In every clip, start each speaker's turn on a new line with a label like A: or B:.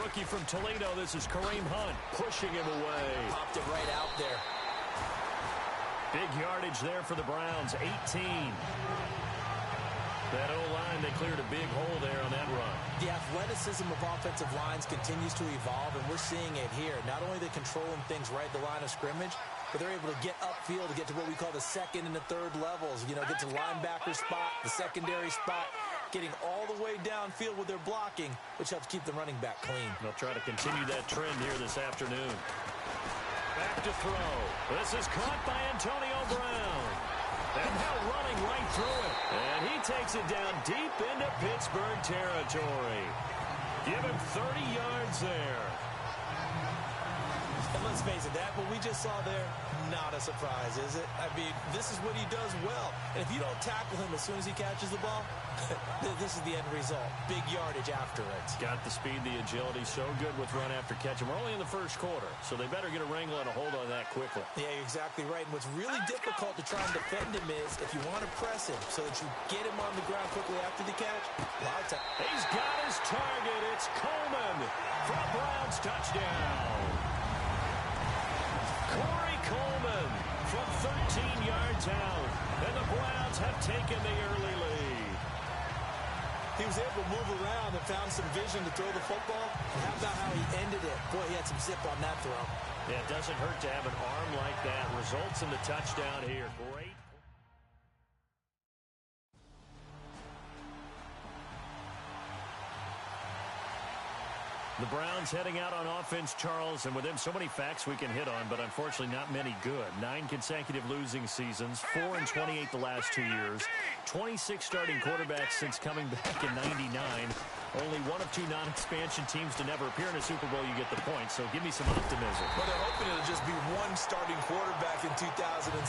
A: rookie from Toledo, this is Kareem Hunt pushing him away.
B: Popped it right out there.
A: Big yardage there for the Browns, 18. That O-line, they cleared a big hole there on that run.
B: The athleticism of offensive lines continues to evolve, and we're seeing it here. Not only are they controlling things right at the line of scrimmage, but they're able to get upfield to get to what we call the second and the third levels. You know, get to the linebacker spot, the secondary spot, getting all the way downfield with their blocking, which helps keep the running back clean.
A: They'll try to continue that trend here this afternoon. Back to throw. This is caught by Antonio Brown. And now running right through it. And he takes it down deep into Pittsburgh territory. Give him 30 yards there.
B: And let's face it, that what we just saw there, not a surprise, is it? I mean, this is what he does well. And if you don't tackle him as soon as he catches the ball, this is the end result. Big yardage after it.
A: Got the speed, the agility, so good with run after catch. And we're only in the first quarter, so they better get a wrangle and a hold on that quickly.
B: Yeah, you're exactly right. And what's really difficult to try and defend him is if you want to press him so that you get him on the ground quickly after the catch, a lot of time.
A: He's got his target. It's Coleman for a Browns touchdown. Corey Coleman from 13 yards out. And the Browns have taken the early lead.
B: He was able to move around and found some vision to throw the football. And how about how he ended it? Boy, he had some zip on that throw.
A: Yeah, it doesn't hurt to have an arm like that. Results in the touchdown here. Great. The Browns heading out on offense, Charles, and with them so many facts we can hit on, but unfortunately not many good. 9 consecutive losing seasons, 4-28 the last 2 years, 26 starting quarterbacks since coming back in '99. Only one of 2 non-expansion teams to never appear in a Super Bowl. You get the point, so give me some optimism.
C: Well, they're hoping it'll just be one starting quarterback in 2017,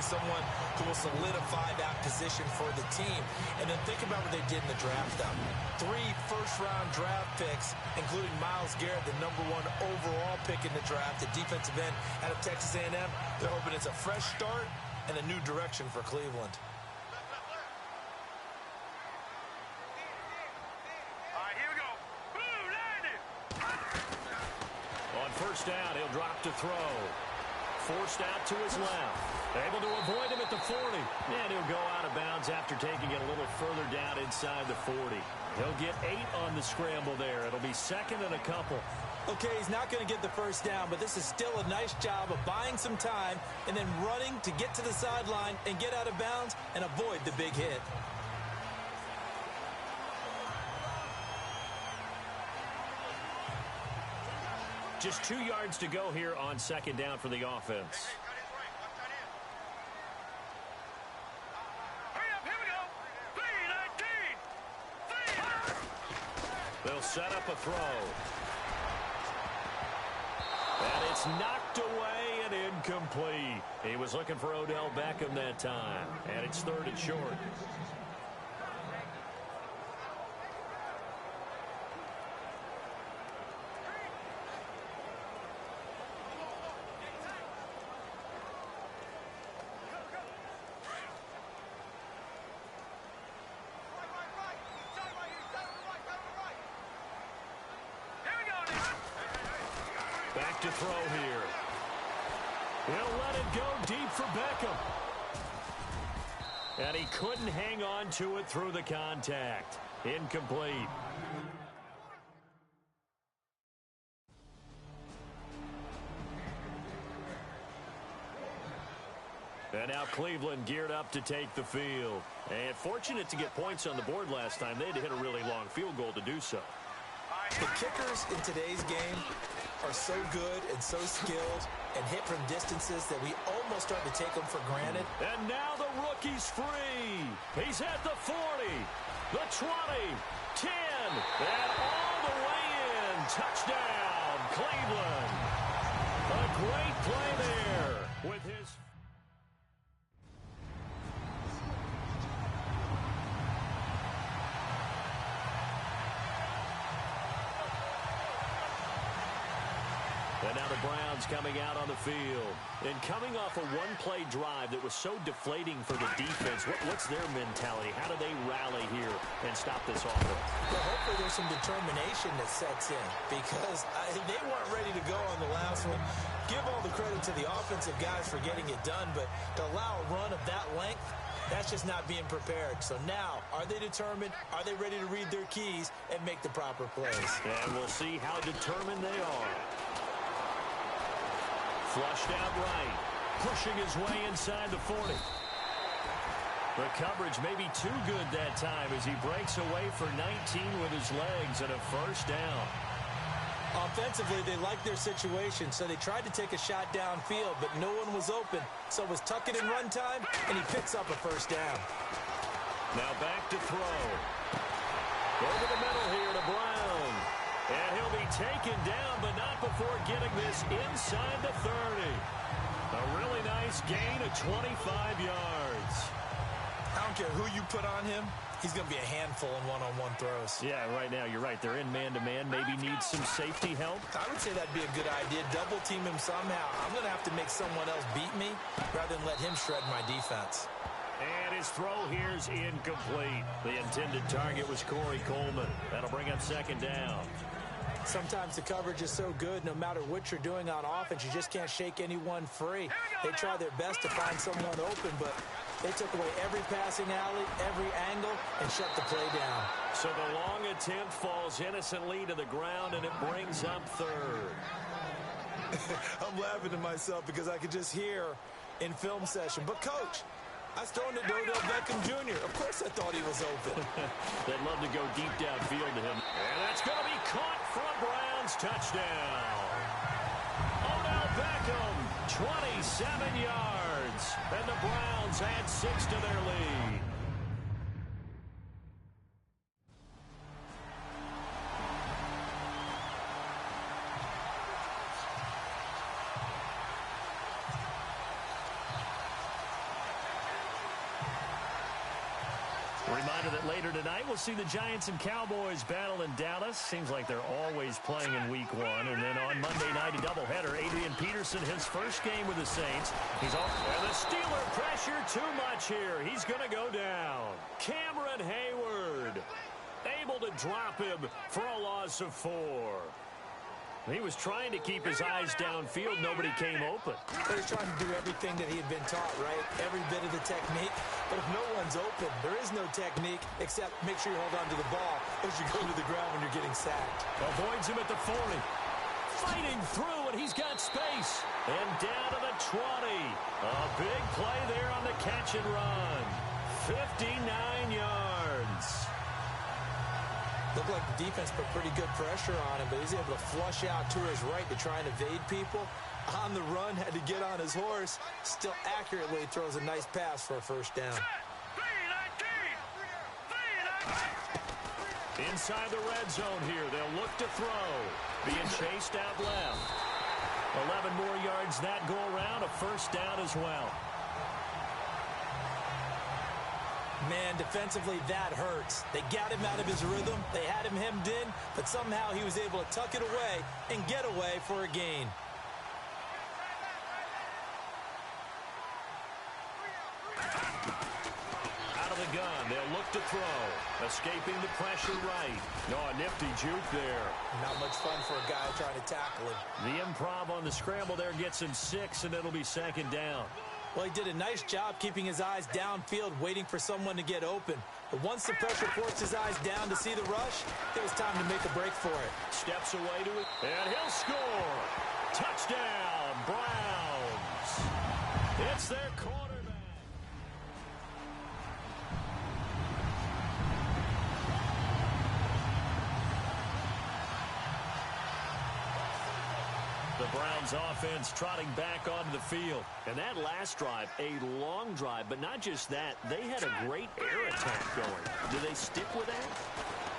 C: someone who will solidify that position for the team. And then think about what they did in the draft, though. 3 first-round draft picks, including Myles Garrett, the #1 overall pick in the draft, the defensive end out of Texas A&M. They're hoping it's a fresh start and a new direction for Cleveland.
A: First down, he'll drop to throw. Forced out to his left. Able to avoid him at the 40. And he'll go out of bounds after taking it a little further down inside the 40. He'll get 8 on the scramble there. It'll be second and a couple.
B: Okay, he's not going to get the first down, but this is still a nice job of buying some time and then running to get to the sideline and get out of bounds and avoid the big hit.
A: Just 2 yards to go here on second down for the offense. They'll set up a throw. And it's knocked away and incomplete. He was looking for Odell Beckham that time. And it's 3rd and short. Back to throw here. He'll let it go deep for Beckham. And he couldn't hang on to it through the contact. Incomplete. And now Cleveland geared up to take the field. And fortunate to get points on the board last time. They had to hit a really long field goal to do so.
B: The kickers in today's game are so good and so skilled and hit from distances that we almost start to take them for granted.
A: And now the rookie's free. He's at the 40, the 20, 10, and all the way in. Touchdown, Cleveland. A great play there with his... And now the Browns coming out on the field. And coming off a one-play drive that was so deflating for the defense, what's their mentality? How do they rally here and stop this offense.
B: Well, hopefully there's some determination that sets in because they weren't ready to go on the last one. Give all the credit to the offensive guys for getting it done, but to allow a run of that length, that's just not being prepared. So now, are they determined? Are they ready to read their keys and make the proper plays?
A: And we'll see how determined they are. Flushed out right. Pushing his way inside the 40. The coverage may be too good that time as he breaks away for 19 with his legs and a first down.
B: Offensively, they liked their situation, so they tried to take a shot downfield, but no one was open. So it was tuck it in run time, and he picks up a first down.
A: Now back to throw. Over the middle here to Brown. And he'll be taken down, but not before getting this inside the 30. A really nice gain of 25 yards.
C: I don't care who you put on him. He's going to be a handful in one-on-one throws.
A: Yeah, right now, you're right. They're in man-to-man. Maybe needs some safety help.
B: I would say that'd be a good idea. Double team him somehow. I'm going to have to make someone else beat me rather than let him shred my defense.
A: And his throw here's incomplete. The intended target was Corey Coleman. That'll bring up second down.
B: Sometimes the coverage is so good, no matter what you're doing on offense, you just can't shake anyone free. They try their best to find someone open, but they took away every passing alley, every angle, and shut the play down.
A: So the long attempt falls innocently to the ground, and it brings up third.
C: I'm laughing to myself because I could just hear in film session, but Coach, I was throwing to Odell Beckham Jr. Of course I thought he was open.
A: They'd love to go deep downfield to him. And that's going to be caught for a Browns touchdown. Odell Beckham, 27 yards. And the Browns add 6 to their lead. Reminder that later tonight we'll see the Giants and Cowboys battle in Dallas. Seems like they're always playing in week 1. And then on Monday night, a doubleheader. Adrian Peterson, his first game with the Saints. He's off. And the Steeler pressure too much here. He's going to go down. Cameron Hayward able to drop him for a loss of 4. He was trying to keep his eyes downfield. Nobody came open.
B: He was trying to do everything that he had been taught, right? Every bit of the technique. But if no one's open, there is no technique except make sure you hold on to the ball as you go to the ground when you're getting sacked.
A: Avoids him at the 40. Fighting through, and he's got space. And down to the 20. A big play there on the catch and run. 59 yards.
B: Looked like the defense put pretty good pressure on him, but he's able to flush out to his right to try and evade people. On the run, had to get on his horse. Still accurately throws a nice pass for a first down.
A: Inside the red zone here, they'll look to throw. Being chased out left. 11 more yards that go around, a first down as well.
B: Man, defensively, that hurts. They got him out of his rhythm. They had him hemmed in, but somehow he was able to tuck it away and get away for a gain.
A: Out of the gun, they'll look to throw. Escaping the pressure right. No, a nifty juke there.
B: Not much fun for a guy trying to tackle him.
A: The improv on the scramble there gets him 6, and it'll be second down.
B: Well, he did a nice job keeping his eyes downfield, waiting for someone to get open. But once the pressure forced his eyes down to see the rush, it was time to make a break for it.
A: Steps away to it, and he'll score. Touchdown, Browns. It's their quarterback. The Browns offense trotting back onto the field. And that last drive, a long drive, but not just that. They had a great air attack going. Do they stick with that?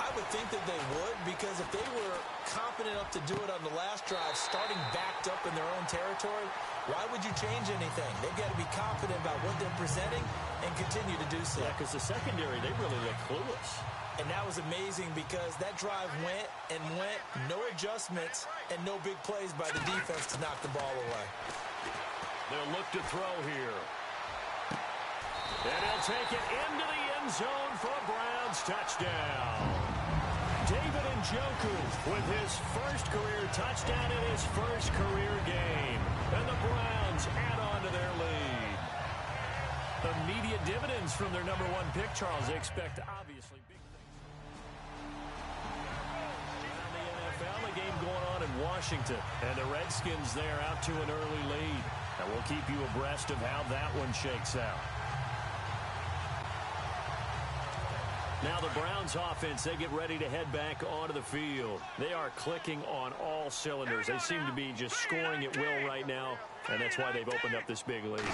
B: I would think that they would, because if they were confident enough to do it on the last drive, starting backed up in their own territory, why would you change anything? They've got to be confident about what they're presenting and continue to do so.
A: Yeah, because the secondary, they really look clueless.
B: And that was amazing because that drive went and went, no adjustments, and no big plays by the defense to knock the ball away.
A: They'll look to throw here. And he'll take it into the end zone for a Browns touchdown. David Njoku with his first career touchdown in his first career game. And the Browns add on to their lead. Immediate dividends from their number one pick, Charles. They expect, obviously, big things. Around the NFL, a game going on in Washington. And the Redskins there out to an early lead. And we'll keep you abreast of how that one shakes out. Now the Browns offense, they get ready to head back onto the field. They are clicking on all cylinders. They seem to be just scoring at will right now, and that's why they've opened up this big lead.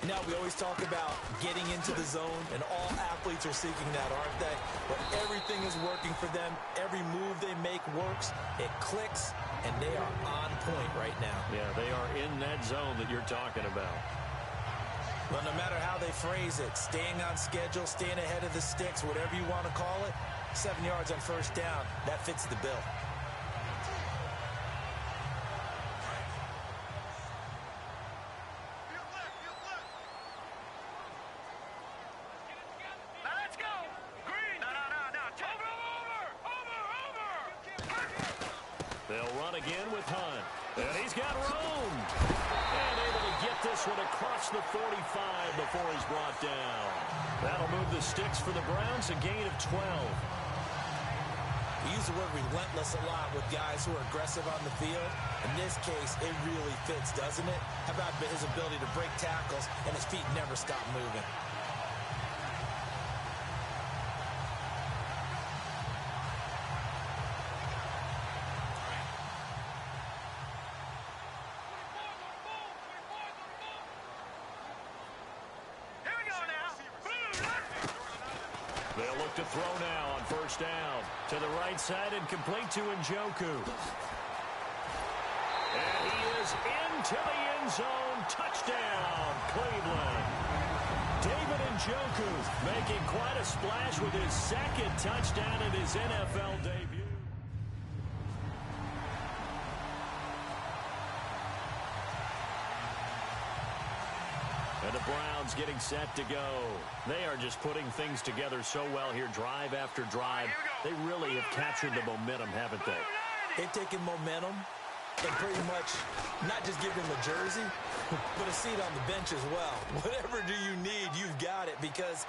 B: Now we always talk about getting into the zone, and all athletes are seeking that, aren't they? But everything is working for them. Every move they make works. It clicks, and they are on point right now.
A: Yeah, they are in that zone that you're talking about.
B: Well, no matter how they phrase it, staying on schedule, staying ahead of the sticks, whatever you want to call it, 7 yards on first down, that fits the bill.
D: Let's go! Green! No. Over!
A: They'll run again with Hunt. And he's got room. And able to get this one across the 45 before he's brought down. That'll move the sticks for the Browns, a gain of 12.
B: We use the word relentless a lot with guys who are aggressive on the field. In this case, it really fits, doesn't it? How about his ability to break tackles and his feet never stop moving?
A: They'll look to throw now on first down. To the right side and complete to Njoku. And he is into the end zone. Touchdown, Cleveland. David Njoku making quite a splash with his second touchdown in his NFL debut. And the Browns getting set to go. They are just putting things together so well here, drive after drive. They really have captured the momentum, haven't they?
B: They've taken momentum and pretty much not just give him a jersey, but a seat on the bench as well. Whatever do you need, you've got it, because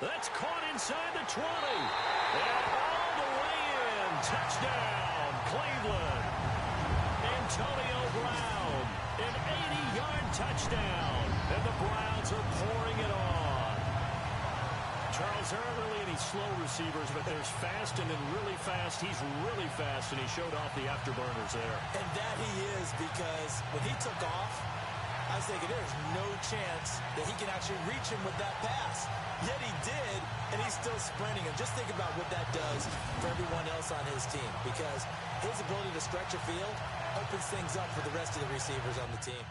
A: that's caught inside the 20. And all the way in. Touchdown, Cleveland. Antonio Brown, an 80-yard touchdown. And the Browns are pouring it on. Charles, there aren't really any slow receivers, but there's fast and then really fast. He's really fast, and he showed off the afterburners there.
B: And that he is, because when he took off, I was thinking there's no chance that he can actually reach him with that pass. Yet he did, and he's still sprinting. And just think about what that does for everyone else on his team, because his ability to stretch a field opens things up for the rest of the receivers on the team.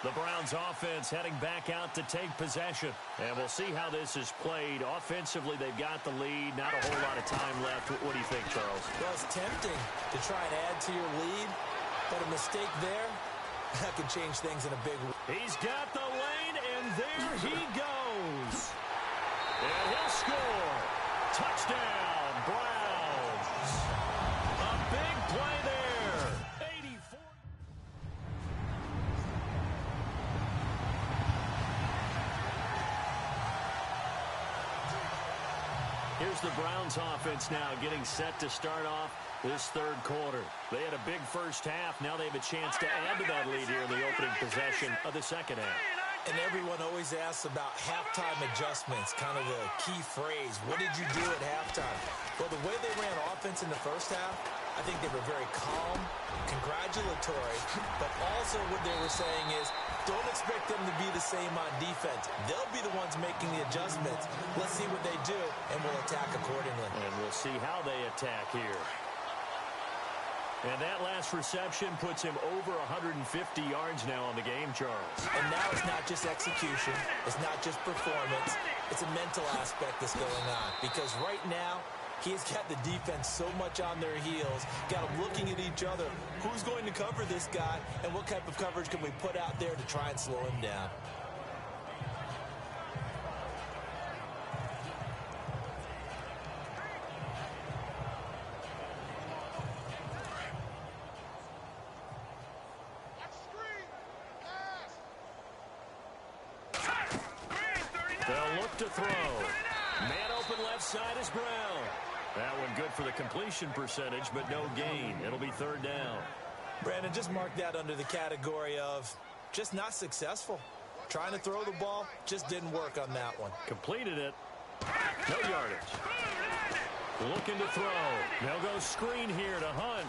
A: The Browns offense heading back out to take possession. And we'll see how this is played. Offensively, they've got the lead. Not a whole lot of time left. What do you think, Charles?
B: Well, it's tempting to try and add to your lead, but a mistake there, that could change things in a big way.
A: He's got the lane, and there he goes. And he'll score. Touchdown, Browns. A big play there. 84. Here's the Browns offense now getting set to start off this third quarter. They had a big first half. Now they have a chance to add to that lead here in the opening possession of the second half.
B: And everyone always asks about halftime adjustments, kind of the key phrase. What did you do at halftime? Well, the way they ran offense in the first half, I think they were very calm, congratulatory, but also what they were saying is, don't expect them to be the same on defense. They'll be the ones making the adjustments. Let's see what they do, and we'll attack accordingly.
A: And we'll see how they attack here. And that last reception puts him over 150 yards now on the game, Charles.
B: And now it's not just execution. It's not just performance. It's a mental aspect that's going on. Because right now, He's got the defense so much on their heels, got them looking at each other. Who's going to cover this guy, and what type of coverage can we put out there to try and slow him down?
A: They'll look to throw. Man open left side is Brown. That one good for the completion percentage, but no gain. It'll be third down.
B: Brandon, just mark that under the category of just not successful. Trying to throw the ball, just didn't work on that one.
A: Completed it. No yardage. Looking to throw. They'll go screen here to Hunt.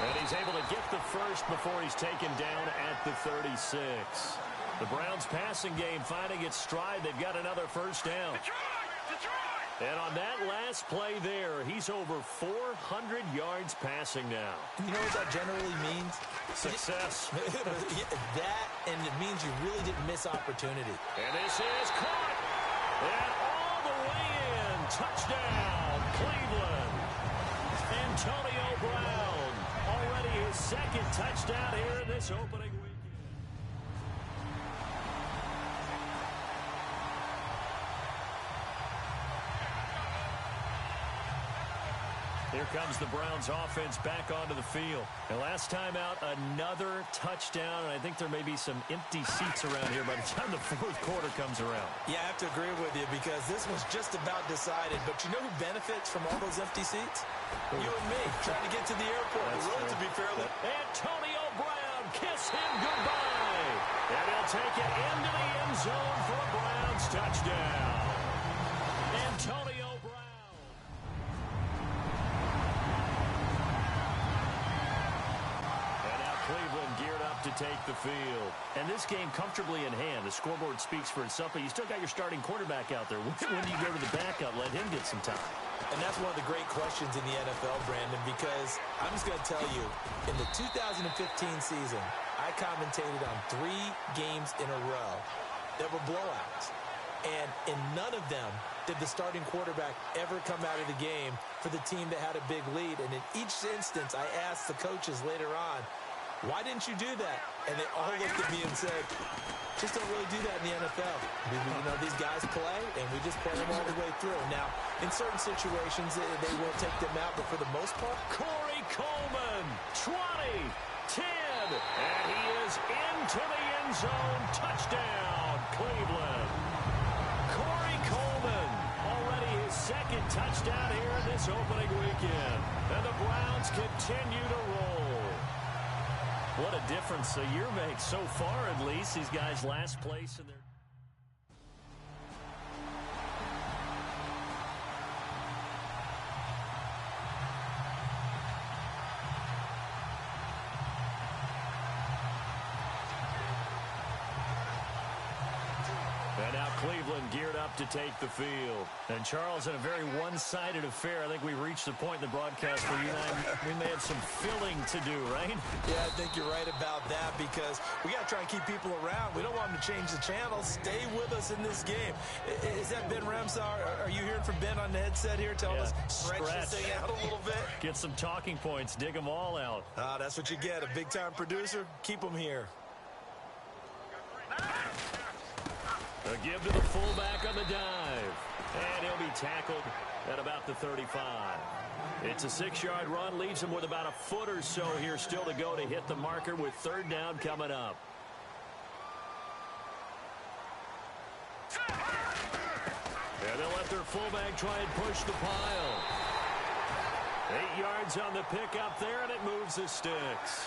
A: And he's able to get the first before he's taken down at the 36. The Browns passing game finding its stride. They've got another first down. And on that last play there, he's over 400 yards passing now.
B: You know what that generally means?
A: Success.
B: That, and it means you really didn't miss opportunity.
A: And this is caught. And all the way in. Touchdown, Cleveland. Antonio Brown. Already his second touchdown here in this opening week. Here comes the Browns offense back onto the field. And last time out, another touchdown. And I think there may be some empty seats around here by the time the fourth quarter comes around.
B: Yeah, I have to agree with you because this was just about decided. But you know who benefits from all those empty seats? You and me, trying to get to the airport.
A: That's
B: the road,
A: true.
B: to be fairly.
A: Antonio Brown, kiss him goodbye. And he'll take it into the end zone for a Browns touchdown. Antonio Brown. Cleveland geared up to take the field. And this game comfortably in hand. The scoreboard speaks for itself, but you still got your starting quarterback out there. When do you go to the backup? Let him get some time.
B: And that's one of the great questions in the NFL, Brandon, because I'm just going to tell you, in the 2015 season, I commentated on 3 games in a row that were blowouts. And in none of them did the starting quarterback ever come out of the game for the team that had a big lead. And in each instance, I asked the coaches later on, why didn't you do that? And they all looked at me and said, just don't really do that in the NFL. You know, these guys play, and we just play them all the way through. Now, in certain situations, they will take them out, but for the most part.
A: Corey Coleman, 20, 10, and he is into the end zone. Touchdown, Cleveland. Corey Coleman, already his second touchdown here in this opening weekend. And the Browns continue to roll. What a difference a year makes so far, at least. These guys last place in their... And now Cleveland geared up to take the field. And Charles, in a very one-sided affair, I think we reached the point in the broadcast where you and I, we may have some filling to do, right?
B: Yeah, I think you're right about that because we got to try and keep people around. We don't want them to change the channel. Stay with us in this game. Is that Ben Ramsar? Are you hearing from Ben on the headset here telling us stretch this thing out a little bit?
A: Get some talking points. Dig them all out.
B: That's what you get. A big-time producer. Keep them here.
A: A give to the fullback on the dive. And he'll be tackled at about the 35. It's a 6-yard run. Leaves him with about a foot or so here still to go to hit the marker with third down coming up. And they'll let their fullback try and push the pile. 8 yards on the pickup there, and it moves the sticks.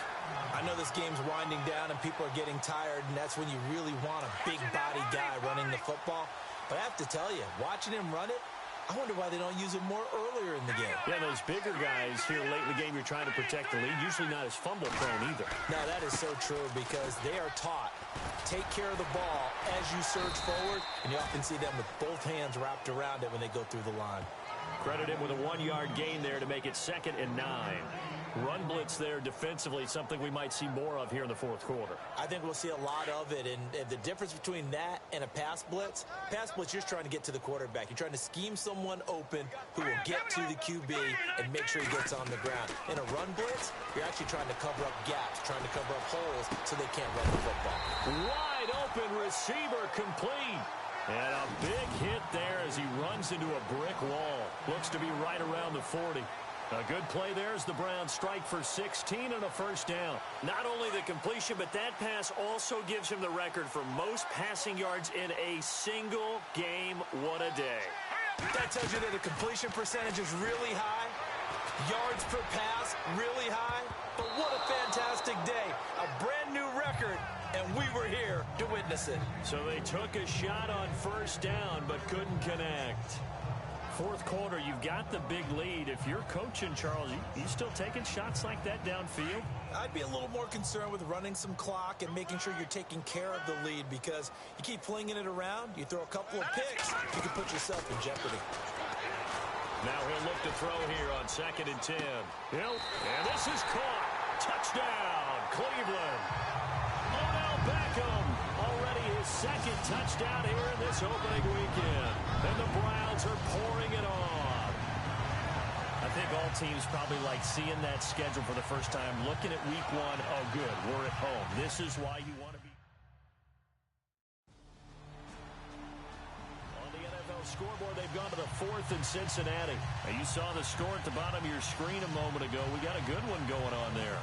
B: I know this game's winding down and people are getting tired, and that's when you really want a big-body guy running the football. But I have to tell you, watching him run it, I wonder why they don't use it more earlier in the game.
A: Yeah, those bigger guys here late in the game, you're trying to protect the lead, usually not as fumble-prone either.
B: No, that is so true because they are taught, take care of the ball as you surge forward, and you often see them with both hands wrapped around it when they go through the line.
A: Credit him with a 1-yard gain there to make it 2nd and 9. Run blitz there defensively, something we might see more of here in the fourth quarter.
B: I think we'll see a lot of it, and the difference between that and a pass blitz, you're just trying to get to the quarterback. You're trying to scheme someone open who will get to the QB and make sure he gets on the ground. In a run blitz, you're actually trying to cover up gaps, trying to cover up holes so they can't run the football.
A: Wide open receiver complete. And a big hit there as he runs into a brick wall. Looks to be right around the 40. A good play there as the Browns strike for 16 and a first down. Not only the completion, but that pass also gives him the record for most passing yards in a single game. What a day.
B: That tells you that the completion percentage is really high. Yards per pass, really high. But what a fantastic day. A brand new record, and we were here to witness it.
A: So they took a shot on first down, but couldn't connect. Fourth quarter, you've got the big lead. If you're coaching, Charles, you still taking shots like that downfield?
B: I'd be a little more concerned with running some clock and making sure you're taking care of the lead, because you keep flinging it around, you throw a couple of picks, you can put yourself in jeopardy.
A: Now he'll look to throw here on 2nd and 10. And this is caught. Touchdown, Cleveland. Odell Beckham, already his second touchdown here in this opening weekend. And the Browns are pouring it on. I think all teams probably like seeing that schedule for the first time, looking at week one. Oh, good, we're at home. This is why you want to be. On the NFL scoreboard, they've gone to the 4th in Cincinnati. Now, you saw the score at the bottom of your screen a moment ago. We got a good one going on there.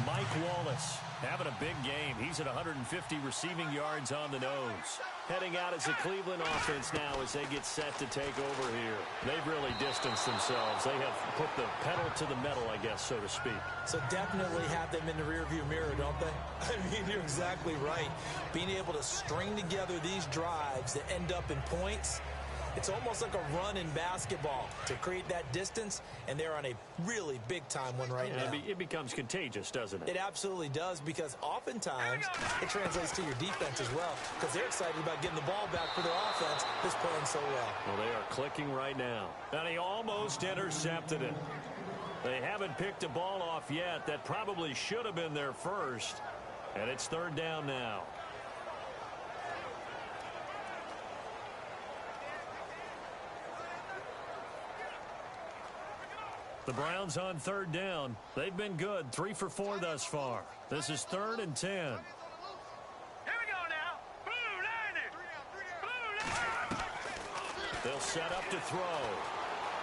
A: Mike Wallace having a big game. He's at 150 receiving yards on the nose. Heading out as a Cleveland offense now as they get set to take over here. They've really distanced themselves. They have put the pedal to the metal, I guess, so to speak.
B: So definitely have them in the rearview mirror, don't they? I mean, you're exactly right. Being able to string together these drives that end up in points, it's almost like a run in basketball to create that distance, and they're on a really big-time one right now.
A: It becomes contagious, doesn't it?
B: It absolutely does, because oftentimes it translates to your defense as well, because they're excited about getting the ball back for their offense that's playing so well.
A: Well, they are clicking right now. And he almost intercepted it. They haven't picked a ball off yet. That probably should have been their first. And it's 3rd down now. The Browns on 3rd down. They've been good, 3 for 4 thus far. This is 3rd and 10.
D: Here we go now. Blue line it. Blue line.
A: They'll set up to throw.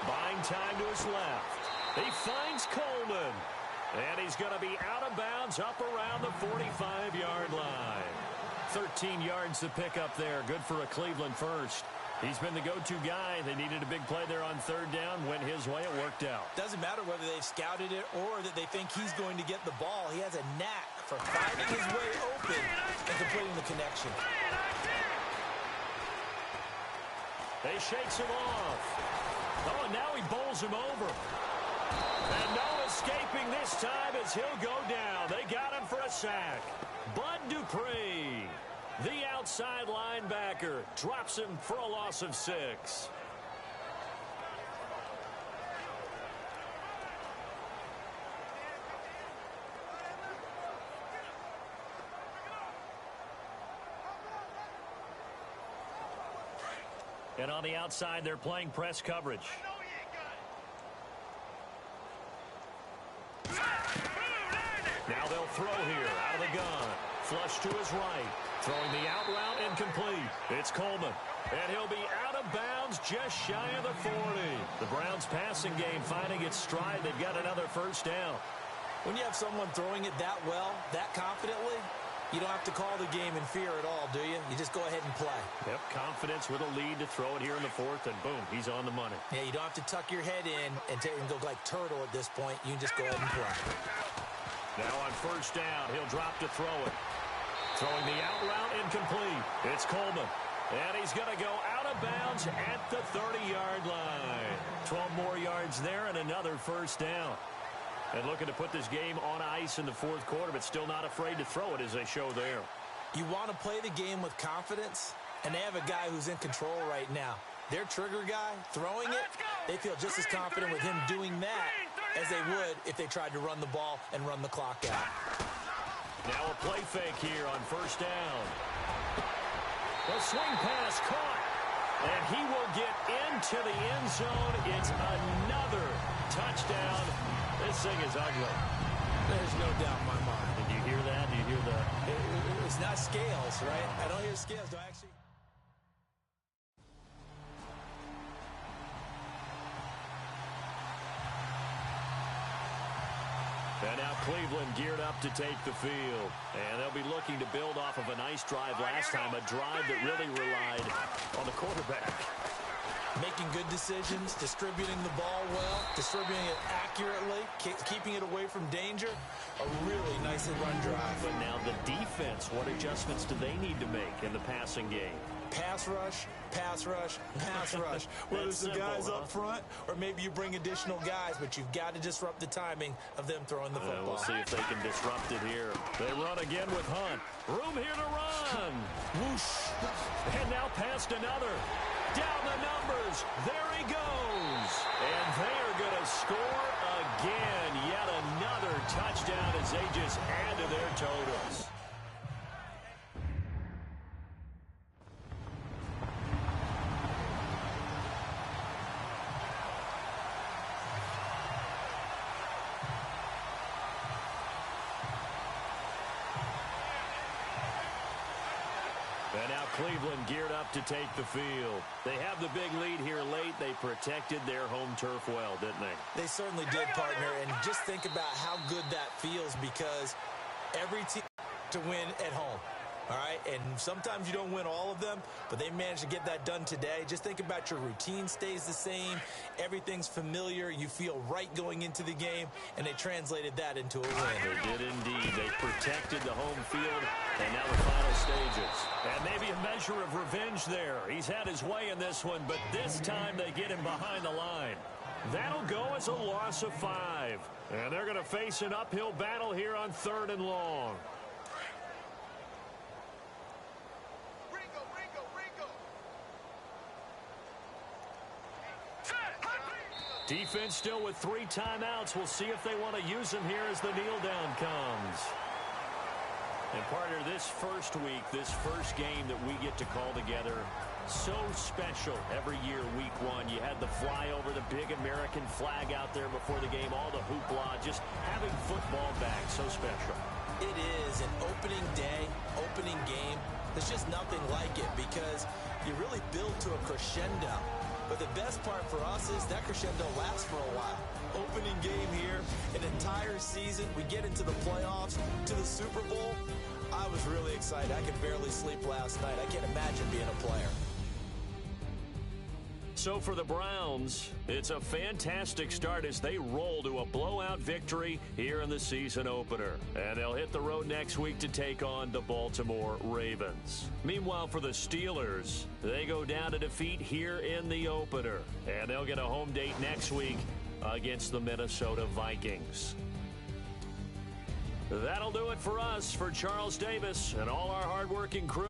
A: Buying time to his left. He finds Coleman. And he's going to be out of bounds up around the 45-yard line. 13 yards to pick up there. Good for a Cleveland first. He's been the go-to guy. They needed a big play there on 3rd down. Went his way. It worked out.
B: Doesn't matter whether they've scouted it or that they think he's going to get the ball. He has a knack for finding his way open and completing the connection.
A: They shakes him off. Oh, and now he bowls him over. And no escaping this time as he'll go down. They got him for a sack. Bud Dupree, the outside linebacker, drops him for a loss of 6. And on the outside, they're playing press coverage. Now they'll throw here out of the gun. Flush to his right. Throwing the out route incomplete. It's Coleman. And he'll be out of bounds just shy of the 40. The Browns passing game finding its stride. They've got another first down.
B: When you have someone throwing it that well, that confidently, you don't have to call the game in fear at all, do you? You just go ahead and play.
A: Yep, confidence with a lead to throw it here in the 4th, and boom, he's on the money.
B: Yeah, you don't have to tuck your head in and go like turtle at this point. You can just go ahead and play.
A: Now on first down, he'll drop to throw it. Throwing the out route incomplete. It's Coleman. And he's going to go out of bounds at the 30-yard line. 12 more yards there and another first down. And looking to put this game on ice in the 4th quarter, but still not afraid to throw it as they show there.
B: You want to play the game with confidence, and they have a guy who's in control right now. Their trigger guy throwing it, they feel just as confident with him doing that as they would if they tried to run the ball and run the clock out.
A: Now a play fake here on first down. The swing pass caught. And he will get into the end zone. It's another touchdown. This thing is ugly.
B: There's no doubt in my mind.
A: Did you hear that? Do you hear the...
B: It's not scales, right? I don't hear scales. Do I actually...
A: And now Cleveland geared up to take the field. And they'll be looking to build off of a nice drive last time, a drive that really relied on the quarterback.
B: Making good decisions, distributing the ball well, distributing it accurately, keeping it away from danger. A really nicely run drive.
A: But now the defense, what adjustments do they need to make in the passing game?
B: Pass rush, pass rush, pass rush. Whether it's the guys up front or maybe you bring additional guys, but you've got to disrupt the timing of them throwing the football.
A: We'll see if they can disrupt it here. They run again with Hunt. Room here to run. Whoosh. And now past another. Down the numbers. There he goes. And they are going to score again. Yet another touchdown as they just add to their totals. And now Cleveland geared up to take the field. They have the big lead here late. They protected their home turf well, didn't they?
B: They certainly did, partner. And just think about how good that feels because every team to win at home. All right, and sometimes you don't win all of them, but they managed to get that done today. Just think about your routine stays the same. Everything's familiar. You feel right going into the game, and they translated that into a win.
A: They did indeed. They protected the home field, and now the final stages. And maybe a measure of revenge there. He's had his way in this one, but this time they get him behind the line. That'll go as a loss of 5. And they're going to face an uphill battle here on 3rd and long. Defense still with 3 timeouts. We'll see if they want to use them here as the kneel down comes. And partner, this first week, this first game that we get to call together, so special every year, week 1. You had the flyover, the big American flag out there before the game, all the hoopla, just having football back, so special.
B: It is an opening day, opening game. There's just nothing like it because you really build to a crescendo. But the best part for us is that crescendo lasts for a while. Opening game here, an entire season. We get into the playoffs, to the Super Bowl. I was really excited. I could barely sleep last night. I can't imagine being a player.
A: So for the Browns, it's a fantastic start as they roll to a blowout victory here in the season opener. And they'll hit the road next week to take on the Baltimore Ravens. Meanwhile, for the Steelers, they go down to defeat here in the opener. And they'll get a home date next week against the Minnesota Vikings. That'll do it for us. For Charles Davis and all our hardworking crew.